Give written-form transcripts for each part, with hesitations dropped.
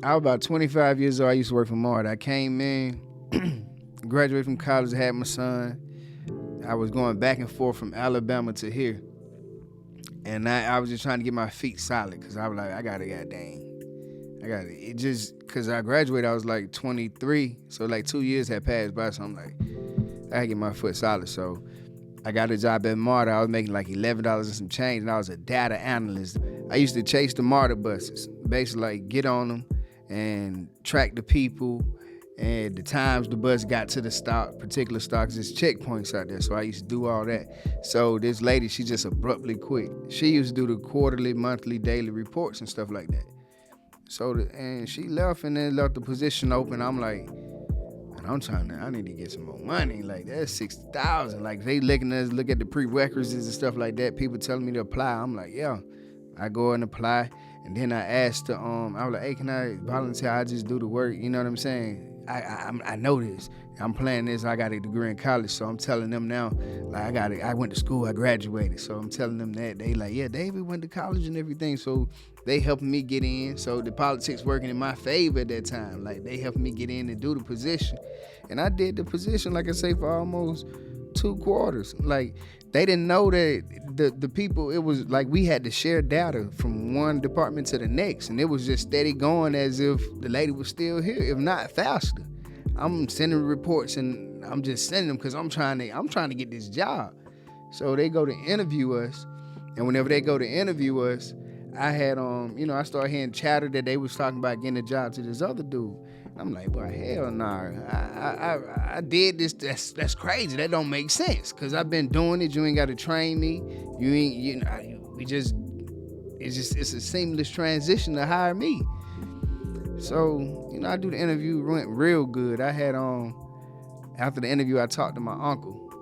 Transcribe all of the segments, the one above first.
I was about 25 years old. I used to work for Marta. I came in, graduated from college, had my son. I was going back and forth from Alabama to here. And I was just trying to get my feet solid because I was like, I got it. It just, because I graduated, I was like 23. So like 2 years had passed by. So I'm like, I had to get my foot solid. So I got a job at MARTA. I was making like $11 and some change, and I was a data analyst. I used to chase the MARTA buses, basically like get on them and track the people and the times the bus got to the stop, particular stops, there's checkpoints out there. So I used to do all that. So this lady, she just abruptly quit. She used to do the quarterly, monthly, daily reports and stuff like that. So, and she left and then left the position open. I'm like, man, I need to get some more money. Like, that's $60,000. Like, they look at the prerequisites and stuff like that. People telling me to apply. I'm like, yeah. I go and apply. And then I asked I was like, hey, can I volunteer? I just do the work. You know what I'm saying? I know this. I'm playing this. I got a degree in college, so I'm telling them now, like, I went to school, I graduated. So I'm telling them that. They like, yeah, David went to college and everything. So they helping me get in. So the politics working in my favor at that time. Like, they helping me get in and do the position. And I did the position, like I say, for almost 2 quarters. Like, they didn't know that the people, it was like we had to share data from one department to the next, and it was just steady going as if the lady was still here, if not faster. I'm sending reports and I'm just sending them because I'm trying to get this job. So they go to interview us, and whenever they go to interview us, I had I started hearing chatter that they was talking about getting a job to this other dude. I'm like, boy, hell nah. I did this. That's crazy. That don't make sense. Cause I've been doing it. You ain't got to train me. It's a seamless transition to hire me. So, I do the interview, went real good. I had after the interview, I talked to my uncle.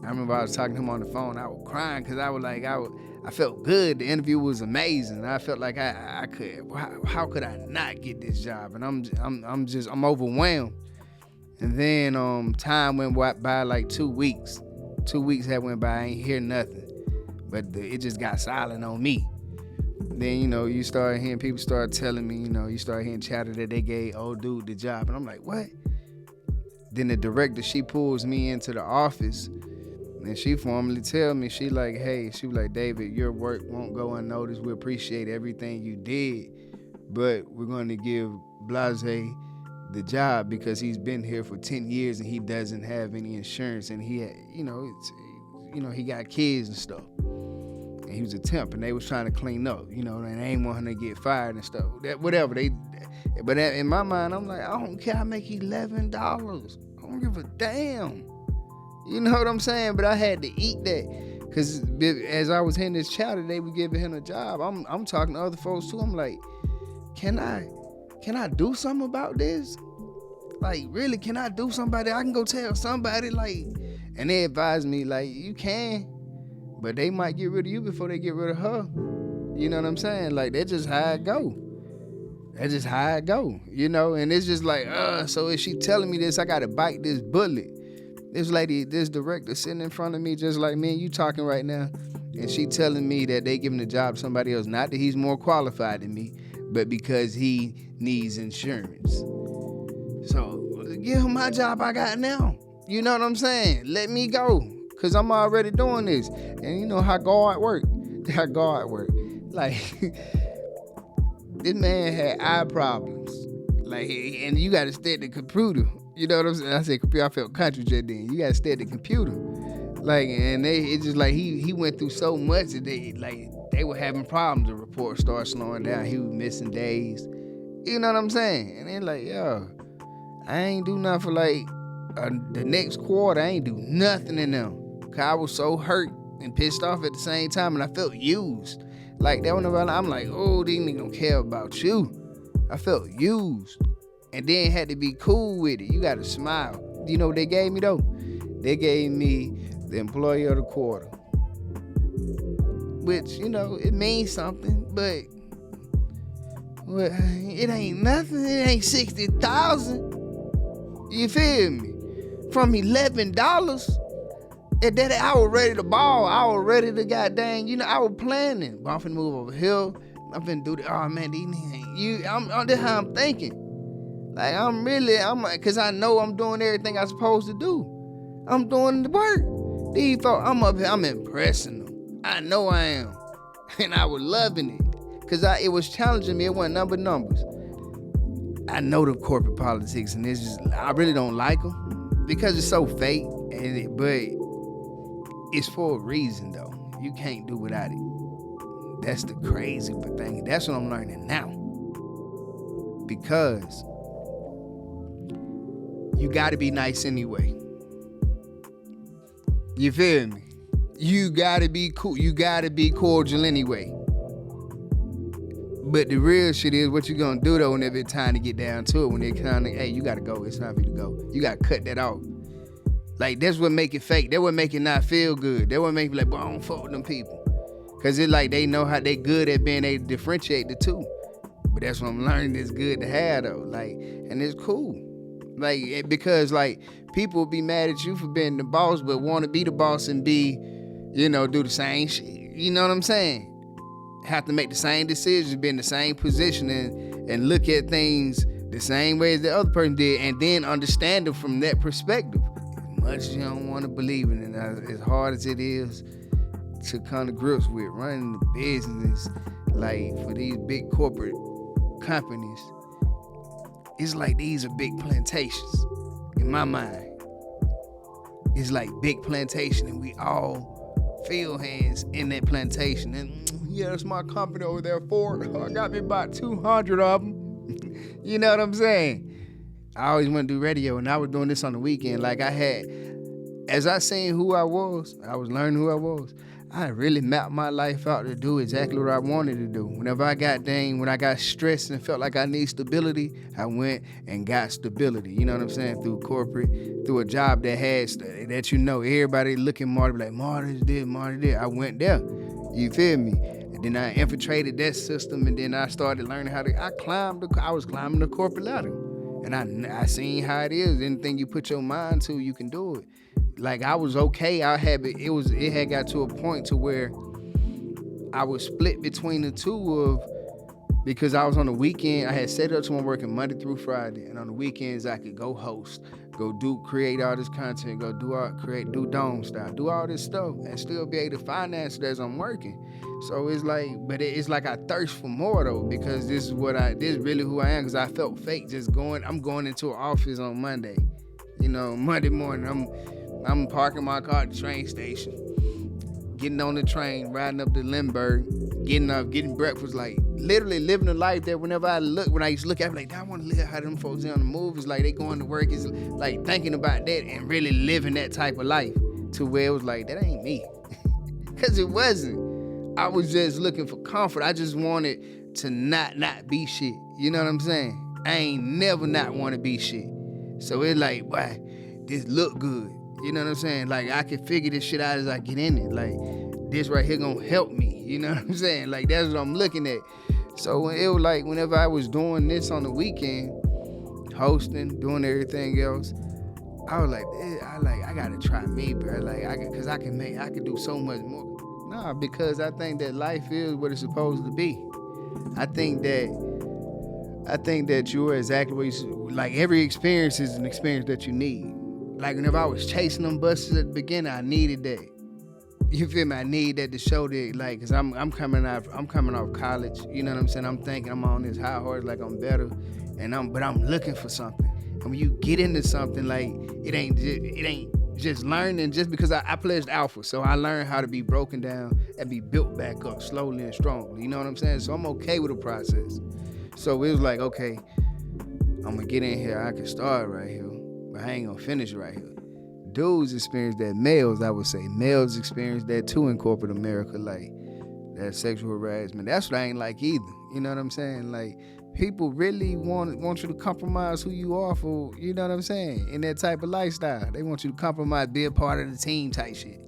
I remember I was talking to him on the phone. I was crying because I was like, I felt good. The interview was amazing. I felt like I could. How could I not get this job? And I'm overwhelmed. And then time went by like 2 weeks. 2 weeks had went by. I ain't hear nothing. But it just got silent on me. Then you start hearing people start telling me. You start hearing chatter that they gave old dude the job, and I'm like, what? Then the director, she pulls me into the office. And she formally tell me, she like, hey, she was like, David, your work won't go unnoticed. We appreciate everything you did, but we're going to give Blase the job because he's been here for 10 years and he doesn't have any insurance, and he had, he got kids and stuff. And he was a temp, and they was trying to clean up, and they ain't want him to get fired and stuff. But in my mind, I'm like, I don't care. I make $11. I don't give a damn. You know what I'm saying? But I had to eat that because as I was hearing this chatter, they were giving him a job. I'm talking to other folks too. I'm like, can I do something about this? Like, really, can I do something? I can go tell somebody, like, and they advised me, like, you can, but they might get rid of you before they get rid of her. You know what I'm saying? Like, that's just how it go. And it's just like, so if she telling me this, I got to bite this bullet. This lady, this director sitting in front of me just like me and you talking right now, and she telling me that they giving the job to somebody else. Not that he's more qualified than me, but because he needs insurance. So give him my job I got now. You know what I'm saying? Let me go, because I'm already doing this. And you know how God work. Like, this man had eye problems. Like, and you got to stay at the computer. You know what I'm saying? I said computer. I felt country just then. You gotta stay at the computer. Like, and it's just like he went through so much that they were having problems. The report started slowing down. He was missing days. You know what I'm saying? And they're like, yo, I ain't do nothing for like the next quarter. I ain't do nothing in them. Cause I was so hurt and pissed off at the same time, and I felt used. Like, that one around, I'm like, oh, these niggas don't care about you. I felt used. And then had to be cool with it. You got to smile. You know what they gave me, though? They gave me the Employee of the Quarter. Which, it means something, but it ain't nothing. It ain't $60,000. You feel me? From $11. At that, I was ready to ball. I was ready to goddamn, I was planning. But I'm finna move over here. I've been doing. Oh man, these niggas ain't you. That's how I'm thinking. Like cause I know I'm doing everything I'm supposed to do. I'm doing the work. These folks, I'm up here, I'm impressing them. I know I am. And I was loving it. Cause it was challenging me. It wasn't numbers. I know the corporate politics, and I really don't like them because it's so fake. But it's for a reason though. You can't do without it. That's the crazy thing. That's what I'm learning now. Because you gotta be nice anyway. You feel me? You gotta be cool. You gotta be cordial anyway. But the real shit is what you gonna do though whenever it's time to get down to it. When they're kind of, hey, you gotta go. It's time for you to go. You gotta cut that off. Like, that's what make it fake. That what make it not feel good. That what make it like, boy, I don't fuck with them people. Cause it's like they know how they good at being able to differentiate the two. But that's what I'm learning is good to have though. Like, and it's cool. Like, because like people be mad at you for being the boss, but want to be the boss and be, do the same shit. You know what I'm saying? Have to make the same decisions, be in the same position and look at things the same way as the other person did, and then understand them from that perspective. As much as you don't want to believe in it, as hard as it is to come to grips with running the business, like for these big corporate companies, it's like these are big plantations. In my mind, it's like big plantation, and we all field hands in that plantation. And yeah, that's my company over there, Ford. I got me about 200 of them. You know what I'm saying? I always want to do radio, and I was doing this on the weekend. Like as I seen who I was learning who I was. I really mapped my life out to do exactly what I wanted to do. Whenever I when I got stressed and felt like I need stability, I went and got stability. You know what I'm saying? Through corporate, through a job that had, everybody looking Marty like, Marty's this, Marty that. I went there. You feel me? And then I infiltrated that system, and then I started learning I was climbing the corporate ladder. And I seen how it is. Anything you put your mind to, you can do it. Like, I was okay. It had got to a point to where I was split between the two because I was on the weekend. I had set it up to my working Monday through Friday, and on the weekends I could go host, create all this content, do dome style, do all this stuff, and still be able to finance it as I'm working. So it's like, but it's like I thirst for more though, because this is really who I am. Because I felt fake I'm going into an office on Monday, Monday morning. I'm parking my car at the train station, getting on the train, riding up to Lindbergh, getting up, getting breakfast, like literally living a life that when I used to look at it, like, I want to live how them folks in the movies, like they going to work, is like thinking about that and really living that type of life, to where it was like, that ain't me. Because it wasn't. I was just looking for comfort. I just wanted to not be shit. You know what I'm saying? I ain't never not want to be shit. So it's like, boy, this look good. You know what I'm saying? Like, I can figure this shit out as I get in it. Like, this right here gonna help me. You know what I'm saying? Like, that's what I'm looking at. So it was like, whenever I was doing this on the weekend, hosting, doing everything else, I was like, I gotta try me, bro. Like, cause I can do so much more. Nah, because I think that life is what it's supposed to be. I think that you're exactly what like, every experience is an experience that you need. Like, whenever I was chasing them buses at the beginning, I needed that. You feel me? I need that to show that, like, cause I'm coming off college. You know what I'm saying? I'm thinking I'm on this high horse, like I'm better, but I'm looking for something. And when you get into something, like, it ain't just learning. Just because I pledged alpha, so I learned how to be broken down and be built back up slowly and strongly. You know what I'm saying? So I'm okay with the process. So it was like, okay, I'm gonna get in here. I can start right here, but I ain't gonna finish right here. Dudes experience that. Males experience that too in corporate America, like that sexual harassment. That's what I ain't like either. You know what I'm saying? Like, people really want you to compromise who you are for, you know what I'm saying, in that type of lifestyle. They want you to compromise, be a part of the team type shit.